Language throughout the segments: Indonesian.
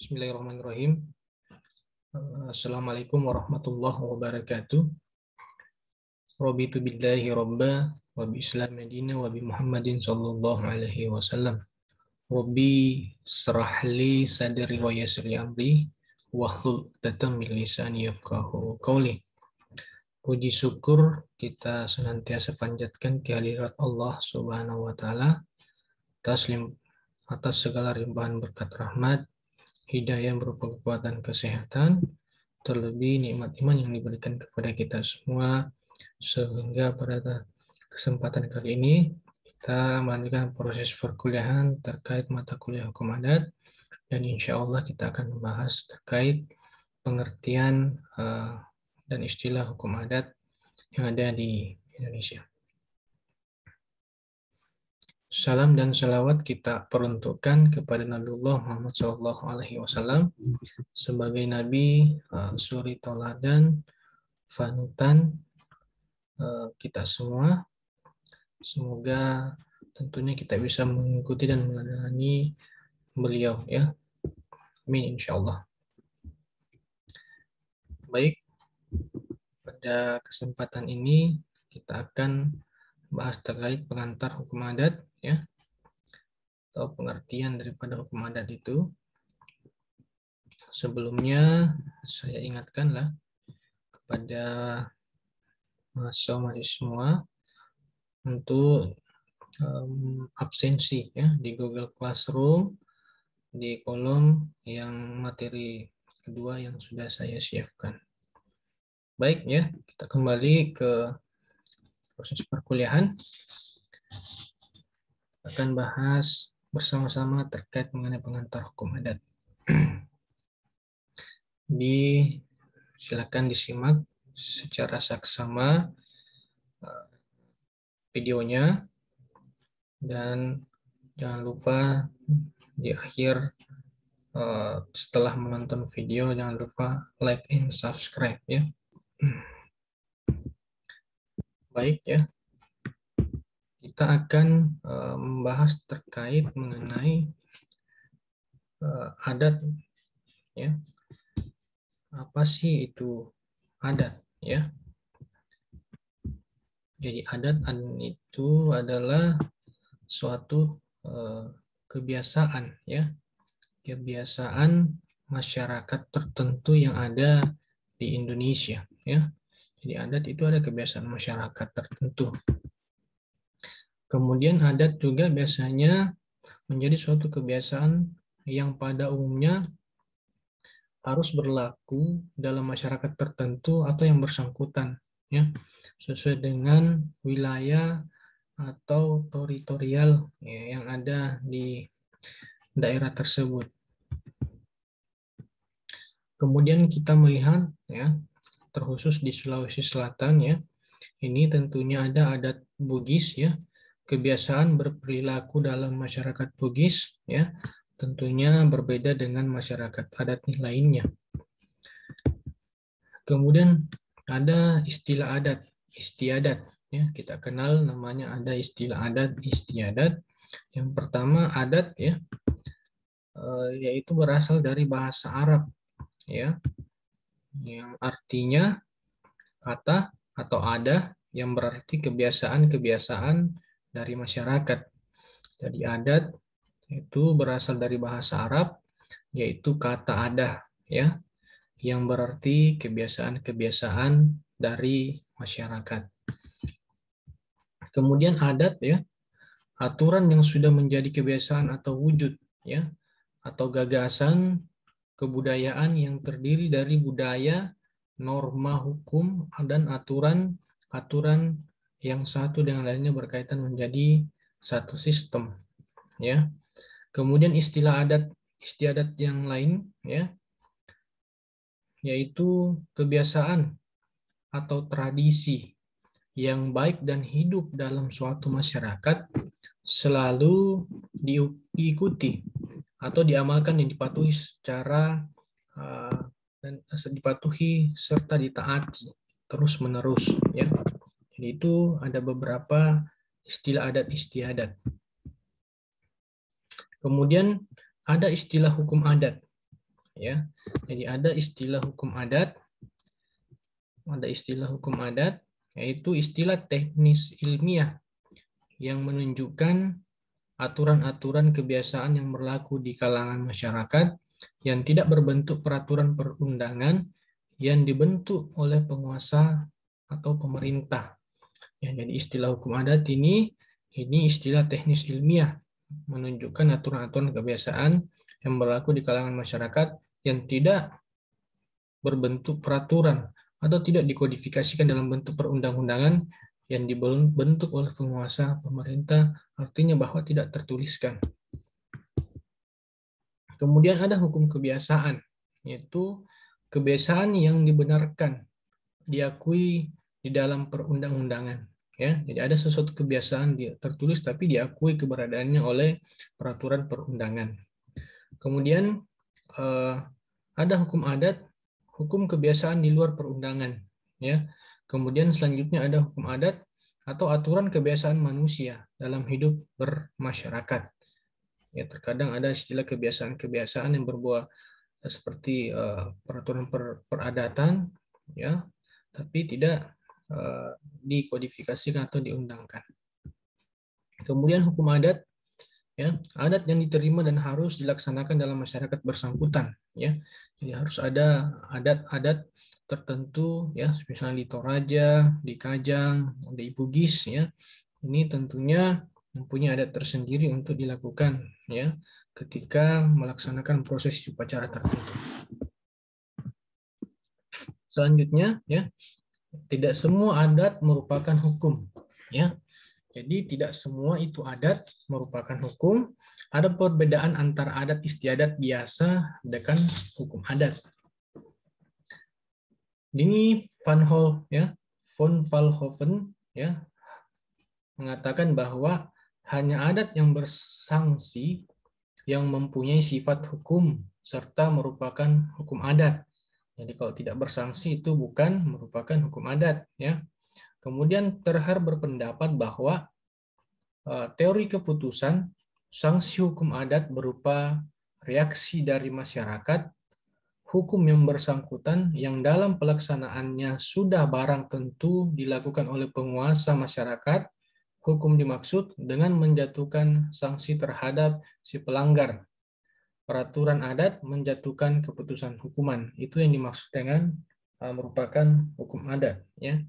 Bismillahirrahmanirrahim. Assalamualaikum warahmatullahi wabarakatuh. Raditu billahi robba wa bi islam madina wa bi Muhammadin sallallahu alaihi wasallam. Rabbi shrah li sadri wa yassir li amri wahlul 'uqdatam min lisani yafqahu qawli. Puji syukur kita senantiasa panjatkan kehadirat Allah Subhanahu wa taala atas segala limpahan berkat rahmat, hidayah berupa kekuatan kesehatan, terlebih nikmat iman yang diberikan kepada kita semua, sehingga pada kesempatan kali ini kita melanjutkan proses perkuliahan terkait mata kuliah hukum adat, dan insya Allah kita akan membahas terkait pengertian dan istilah hukum adat yang ada di Indonesia. Salam dan salawat kita peruntukkan kepada Nabiullah Muhammad SAW sebagai Nabi, suri toladan, panutan kita semua. Semoga tentunya kita bisa mengikuti dan meneladani beliau, ya. Amin, insya Allah. Baik, pada kesempatan ini kita akan bahas terkait pengantar hukum adat, ya, atau pengertian daripada hukum adat itu. Sebelumnya saya ingatkanlah kepada mahasiswa semua untuk absensi, ya, di Google Classroom di kolom yang materi kedua yang sudah saya siapkan. Baik, ya, kita kembali ke proses perkuliahan. Akan bahas bersama-sama terkait mengenai pengantar hukum adat. Silakan disimak secara saksama videonya, dan jangan lupa di akhir setelah menonton video jangan lupa like and subscribe, ya. Baik, ya. Kita akan membahas terkait mengenai adat, ya. Apa sih itu adat, ya? Jadi adat itu adalah suatu kebiasaan, ya. Kebiasaan masyarakat tertentu yang ada di Indonesia, ya. Jadi adat itu ada kebiasaan masyarakat tertentu. Kemudian adat juga biasanya menjadi suatu kebiasaan yang pada umumnya harus berlaku dalam masyarakat tertentu atau yang bersangkutan, ya, sesuai dengan wilayah atau teritorial, ya, yang ada di daerah tersebut. Kemudian kita melihat, ya, terkhusus di Sulawesi Selatan, ya, ini tentunya ada adat Bugis, ya. Kebiasaan berperilaku dalam masyarakat Bugis, ya, tentunya berbeda dengan masyarakat adat lainnya. Kemudian ada istilah adat, istiadat, ya. Kita kenal namanya ada istilah adat, istiadat. Yang pertama adat, ya, yaitu berasal dari bahasa Arab, ya, yang artinya kata atau ada, yang berarti kebiasaan-kebiasaan dari masyarakat. Jadi adat itu berasal dari bahasa Arab, yaitu kata ada, ya, yang berarti kebiasaan-kebiasaan dari masyarakat. Kemudian adat, ya, aturan yang sudah menjadi kebiasaan atau wujud, ya, atau gagasan kebudayaan yang terdiri dari budaya, norma hukum, dan aturan yang satu dengan lainnya berkaitan menjadi satu sistem, ya. Kemudian istilah adat istiadat yang lain, ya, yaitu kebiasaan atau tradisi yang baik dan hidup dalam suatu masyarakat selalu diikuti atau diamalkan dan dipatuhi serta ditaati terus menerus, ya. Jadi itu ada beberapa istilah adat istiadat. Kemudian ada istilah hukum adat. ya. Jadi ada istilah hukum adat, yaitu istilah teknis ilmiah yang menunjukkan aturan-aturan kebiasaan yang berlaku di kalangan masyarakat yang tidak berbentuk peraturan perundangan yang dibentuk oleh penguasa atau pemerintah. Ya, jadi istilah hukum adat ini istilah teknis ilmiah menunjukkan aturan-aturan kebiasaan yang berlaku di kalangan masyarakat yang tidak berbentuk peraturan atau tidak dikodifikasikan dalam bentuk perundang-undangan yang dibentuk oleh penguasa pemerintah, artinya bahwa tidak tertuliskan. Kemudian ada hukum kebiasaan, yaitu kebiasaan yang dibenarkan, diakui di dalam perundang-undangan. Ya, jadi ada sesuatu kebiasaan tertulis tapi diakui keberadaannya oleh peraturan perundangan. Kemudian ada hukum adat, hukum kebiasaan di luar perundangan. Ya, kemudian selanjutnya ada hukum adat atau aturan kebiasaan manusia dalam hidup bermasyarakat. Ya, terkadang ada istilah kebiasaan-kebiasaan yang berbuah seperti peraturan peradatan, ya, tapi tidak dikodifikasikan atau diundangkan. Kemudian hukum adat, ya, adat yang diterima dan harus dilaksanakan dalam masyarakat bersangkutan, ya. Jadi harus ada adat-adat tertentu, ya, misalnya di Toraja, di Kajang, di Bugis, ya. Ini tentunya mempunyai adat tersendiri untuk dilakukan, ya, ketika melaksanakan prosesi upacara tertentu. Selanjutnya, ya, tidak semua adat merupakan hukum, ya. Jadi tidak semua itu adat merupakan hukum. Ada perbedaan antara adat istiadat biasa dengan hukum adat. Ini Van Vollenhoven, ya, mengatakan bahwa hanya adat yang bersanksi yang mempunyai sifat hukum serta merupakan hukum adat. Jadi kalau tidak bersanksi itu bukan merupakan hukum adat, ya. Kemudian Terhar berpendapat bahwa teori keputusan sanksi hukum adat berupa reaksi dari masyarakat, hukum yang bersangkutan yang dalam pelaksanaannya sudah barang tentu dilakukan oleh penguasa masyarakat, hukum dimaksud dengan menjatuhkan sanksi terhadap si pelanggar. Peraturan adat menjatuhkan keputusan hukuman. Itu yang dimaksud dengan merupakan hukum adat, ya.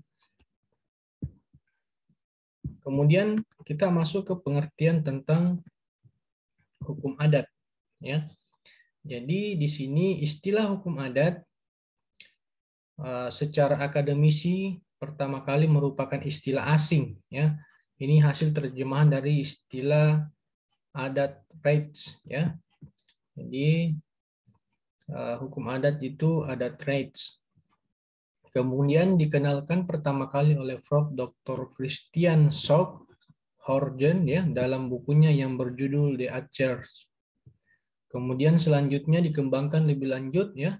Kemudian kita masuk ke pengertian tentang hukum adat, ya. Jadi di sini istilah hukum adat secara akademisi pertama kali merupakan istilah asing, ya. Ini hasil terjemahan dari istilah adat rights, ya. Jadi hukum adat itu adat rights. Kemudian dikenalkan pertama kali oleh Prof. Dr. Christian Schoch Horgen, ya, dalam bukunya yang berjudul The Archers. Kemudian selanjutnya dikembangkan lebih lanjut, ya,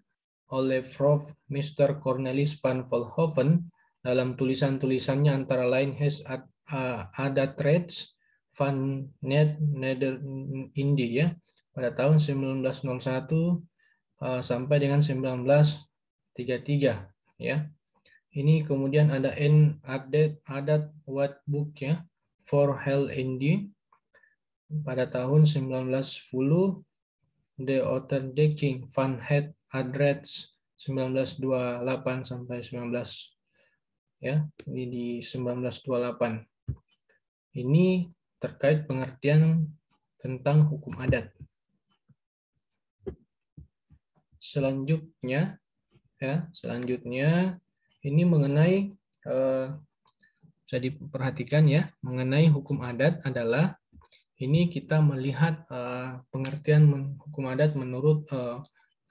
oleh Prof. Mr. Cornelis van Vollenhoven dalam tulisan-tulisannya antara lain Has Adat Rights van Neder-Indie, ya, pada tahun 1901 sampai dengan 1933, ya. Ini kemudian ada adat Watbook, ya, for Hell Indie pada tahun 1910, The Otterdeking van het Adrets 1928 sampai 19, ya, ini di 1928. Ini terkait pengertian tentang hukum adat. Selanjutnya, ya, ini mengenai bisa diperhatikan, ya, mengenai hukum adat adalah ini kita melihat pengertian hukum adat menurut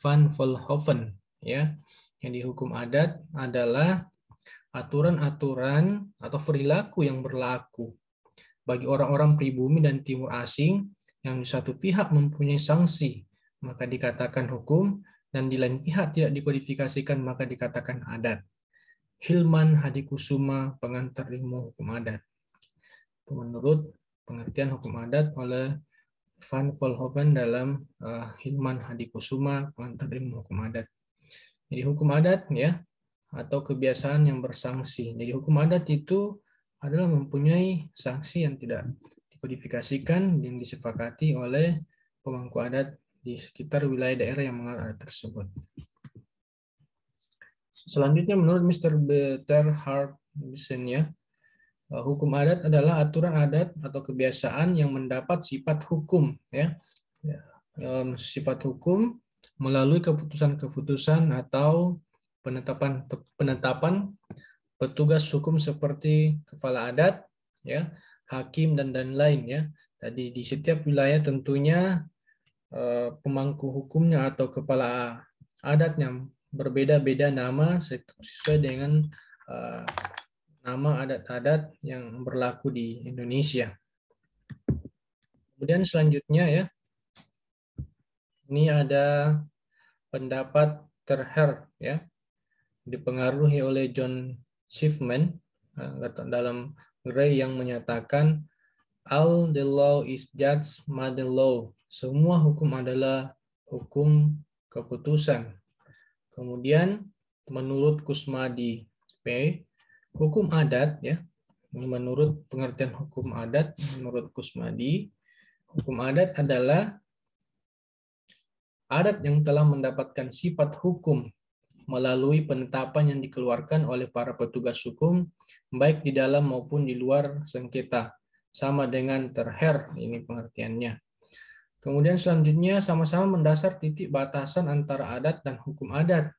Van Vollenhoven, ya. Yang di hukum adat adalah aturan-aturan atau perilaku yang berlaku bagi orang-orang pribumi dan timur asing yang di satu pihak mempunyai sanksi maka dikatakan hukum dan di lain pihak tidak dikodifikasikan maka dikatakan adat. Hilman Hadikusuma, pengantar ilmu hukum adat. Itu menurut pengertian hukum adat oleh Van Volhoven dalam Hilman Hadikusuma, pengantar ilmu hukum adat. Jadi hukum adat ya, atau kebiasaan yang bersanksi. Jadi hukum adat itu adalah mempunyai sanksi yang tidak dikodifikasikan dan disepakati oleh pemangku adat di sekitar wilayah daerah yang mengenal adat tersebut. Selanjutnya menurut Mr. Betterhardsen ya, hukum adat adalah aturan adat atau kebiasaan yang mendapat sifat hukum ya. Sifat hukum melalui keputusan-keputusan atau penetapan petugas hukum seperti kepala adat ya, hakim dan lain ya. Tadi di setiap wilayah tentunya pemangku hukumnya atau kepala adatnya berbeda-beda nama sesuai dengan nama adat-adat yang berlaku di Indonesia. Kemudian selanjutnya ya, ini ada pendapat Terher ya, dipengaruhi oleh John Schiffman dalam Gray yang menyatakan all the law is judge mother law. Semua hukum adalah hukum keputusan. Kemudian menurut Kusmadi P, hukum adat ya, menurut pengertian hukum adat menurut Kusmadi, hukum adat adalah adat yang telah mendapatkan sifat hukum melalui penetapan yang dikeluarkan oleh para petugas hukum, baik di dalam maupun di luar sengketa. Sama dengan Terher, ini pengertiannya. Kemudian selanjutnya sama-sama mendasar titik batasan antara adat dan hukum adat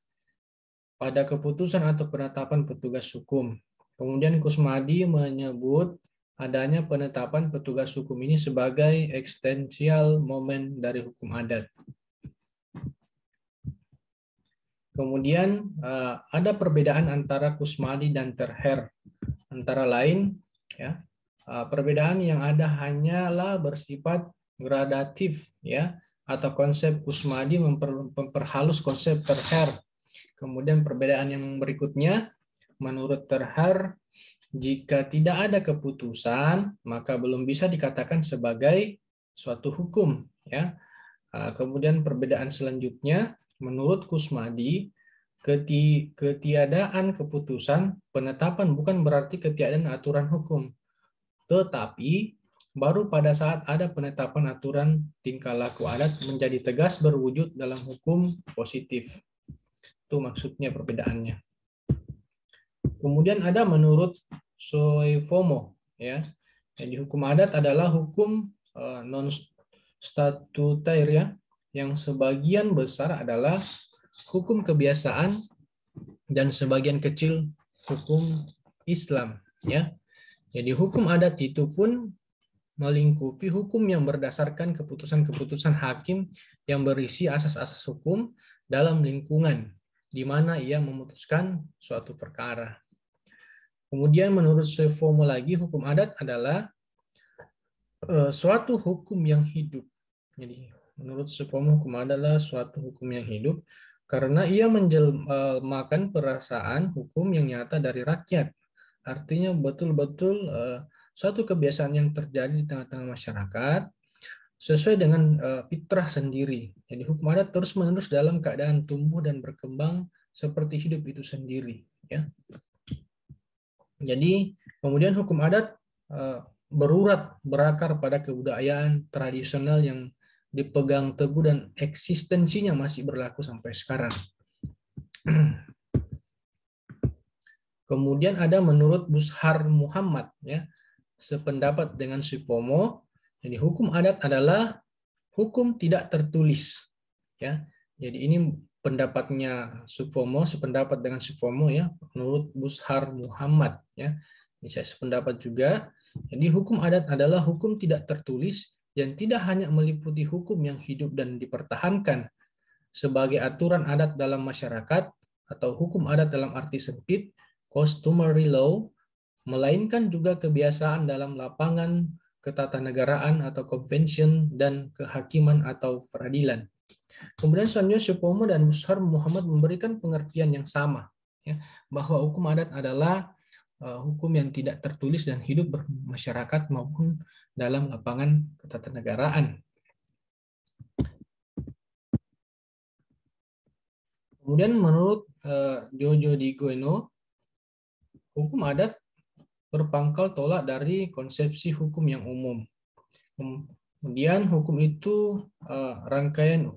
pada keputusan atau penetapan petugas hukum. Kemudian Kusmadi menyebut adanya penetapan petugas hukum ini sebagai eksistensial momen dari hukum adat. Kemudian ada perbedaan antara Kusmadi dan Terher. Antara lain, ya, perbedaan yang ada hanyalah bersifat gradatif, ya, atau konsep Kusmadi memperhalus konsep Terher. Kemudian perbedaan yang berikutnya, menurut Terher, jika tidak ada keputusan, maka belum bisa dikatakan sebagai suatu hukum, ya. Kemudian perbedaan selanjutnya, menurut Kusmadi, ketiadaan keputusan penetapan bukan berarti ketiadaan aturan hukum, tetapi baru pada saat ada penetapan aturan tingkah laku adat menjadi tegas berwujud dalam hukum positif. Itu maksudnya perbedaannya. Kemudian ada menurut Soefomo, ya. Jadi hukum adat adalah hukum non statuter ya, yang sebagian besar adalah hukum kebiasaan dan sebagian kecil hukum Islam ya. Jadi hukum adat itu pun melingkupi hukum yang berdasarkan keputusan-keputusan hakim yang berisi asas-asas hukum dalam lingkungan di mana ia memutuskan suatu perkara. Kemudian menurut Soefomo lagi, hukum adat adalah suatu hukum yang hidup. Jadi menurut Soefomo, hukum adalah suatu hukum yang hidup karena ia menjelmakan perasaan hukum yang nyata dari rakyat. Artinya betul-betul suatu kebiasaan yang terjadi di tengah-tengah masyarakat sesuai dengan fitrah sendiri. Jadi hukum adat terus-menerus dalam keadaan tumbuh dan berkembang seperti hidup itu sendiri. Ya. Jadi kemudian hukum adat berurat berakar pada kebudayaan tradisional yang dipegang teguh dan eksistensinya masih berlaku sampai sekarang. Kemudian ada menurut Bushar Muhammad ya, sependapat dengan Soefomo. Jadi hukum adat adalah hukum tidak tertulis ya. Jadi ini pendapatnya Soefomo, sependapat dengan Soefomo ya, menurut Bushar Muhammad ya. Ini saya sependapat juga. Jadi hukum adat adalah hukum tidak tertulis yang tidak hanya meliputi hukum yang hidup dan dipertahankan sebagai aturan adat dalam masyarakat atau hukum adat dalam arti sempit, customary law, melainkan juga kebiasaan dalam lapangan ketatanegaraan atau convention dan kehakiman atau peradilan. Kemudian selanjutnya Soefomo dan Bushar Muhammad memberikan pengertian yang sama, ya, bahwa hukum adat adalah hukum yang tidak tertulis dan hidup bermasyarakat maupun dalam lapangan ketatanegaraan. Kemudian menurut Jojo Di Goeno, hukum adat berpangkal tolak dari konsepsi hukum yang umum. Kemudian hukum itu rangkaian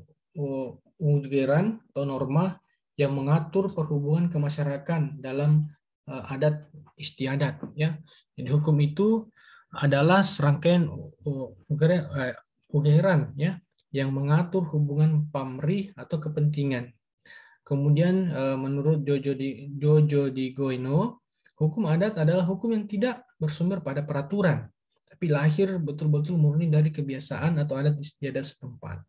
ujaran atau norma yang mengatur perhubungan kemasyarakatan dalam adat istiadat. Ya, jadi hukum itu adalah serangkaian ujaran ya yang mengatur hubungan pamrih atau kepentingan. Kemudian menurut Jojo Di Goino, hukum adat adalah hukum yang tidak bersumber pada peraturan, tapi lahir betul-betul murni dari kebiasaan atau adat istiadat setempat.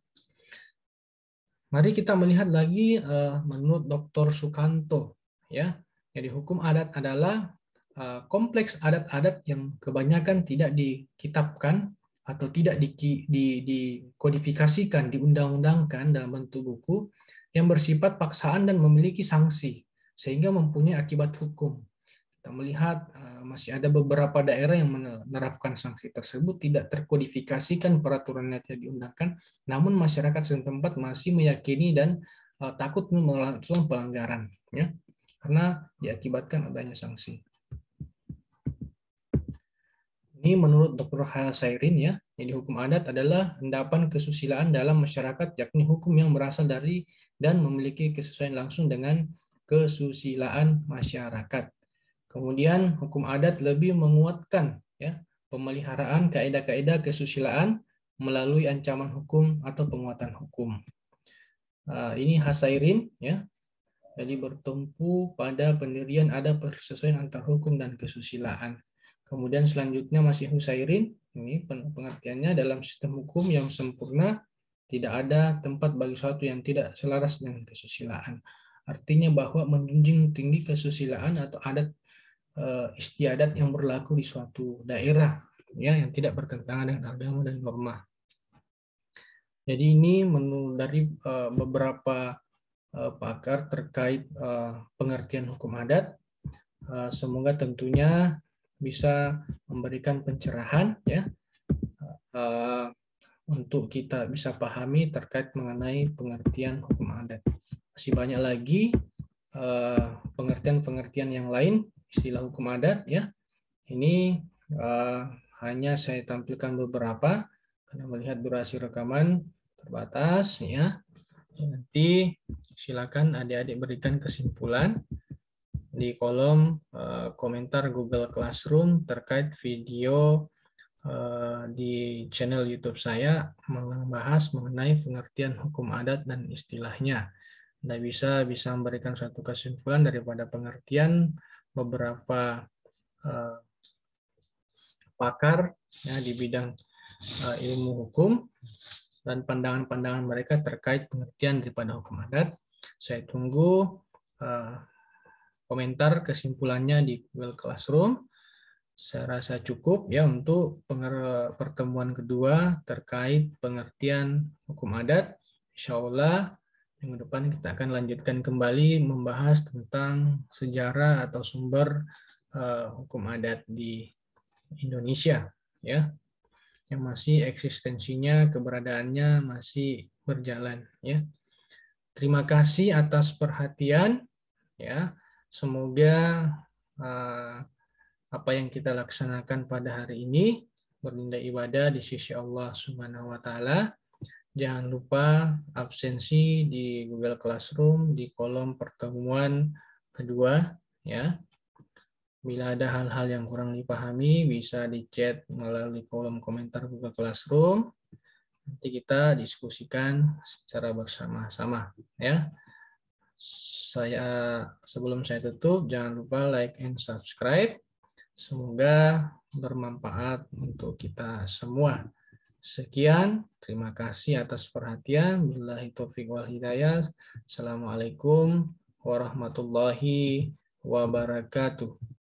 Mari kita melihat lagi menurut Dr. Sukanto, ya. Jadi hukum adat adalah kompleks adat-adat yang kebanyakan tidak dikitabkan atau tidak dikodifikasikan, diundang-undangkan dalam bentuk buku yang bersifat paksaan dan memiliki sanksi sehingga mempunyai akibat hukum. Kita melihat masih ada beberapa daerah yang menerapkan sanksi tersebut tidak terkodifikasikan peraturannya tidak diundangkan, namun masyarakat setempat masih meyakini dan takut melakukan pelanggaran, ya, karena diakibatkan adanya sanksi. Ini menurut Dr. Hasairin ya. Jadi hukum adat adalah endapan kesusilaan dalam masyarakat, yakni hukum yang berasal dari dan memiliki kesesuaian langsung dengan kesusilaan masyarakat. Kemudian hukum adat lebih menguatkan ya pemeliharaan kaidah-kaidah kesusilaan melalui ancaman hukum atau penguatan hukum. Ini Hasairin ya. Jadi bertumpu pada pendirian ada persesuaian antar hukum dan kesusilaan. Kemudian selanjutnya masih Husairin, ini pengertiannya dalam sistem hukum yang sempurna tidak ada tempat bagi sesuatu yang tidak selaras dengan kesusilaan. Artinya bahwa menjunjung tinggi kesusilaan atau adat istiadat yang berlaku di suatu daerah ya yang tidak bertentangan dengan agama dan norma. Jadi ini dari beberapa pakar terkait pengertian hukum adat. Semoga tentunya bisa memberikan pencerahan ya untuk kita bisa pahami terkait mengenai pengertian hukum adat. Masih banyak lagi pengertian-pengertian yang lain istilah hukum adat ya. Ini hanya saya tampilkan beberapa karena melihat durasi rekaman terbatas ya. Nanti silakan adik-adik berikan kesimpulan di kolom komentar Google Classroom terkait video di channel YouTube saya membahas mengenai pengertian hukum adat dan istilahnya. Anda bisa memberikan suatu kesimpulan daripada pengertian beberapa pakar ya, di bidang ilmu hukum dan pandangan-pandangan mereka terkait pengertian daripada hukum adat. Saya tunggu komentar kesimpulannya di Google Classroom. Saya rasa cukup ya untuk pertemuan kedua terkait pengertian hukum adat. Insya Allah minggu depan kita akan lanjutkan kembali membahas tentang sejarah atau sumber hukum adat di Indonesia ya yang masih eksistensinya keberadaannya masih berjalan ya. Terima kasih atas perhatian ya. Semoga apa yang kita laksanakan pada hari ini bernilai ibadah di sisi Allah Subhanahu wa taala. Jangan lupa absensi di Google Classroom di kolom pertemuan kedua ya. Bila ada hal-hal yang kurang dipahami bisa di-chat melalui kolom komentar Google Classroom. Nanti kita diskusikan secara bersama-sama ya. Sebelum saya tutup jangan lupa like and subscribe. Semoga bermanfaat untuk kita semua. Sekian, terima kasih atas perhatian. Billahi taufiq wal hidayah. Assalamualaikum warahmatullahi wabarakatuh.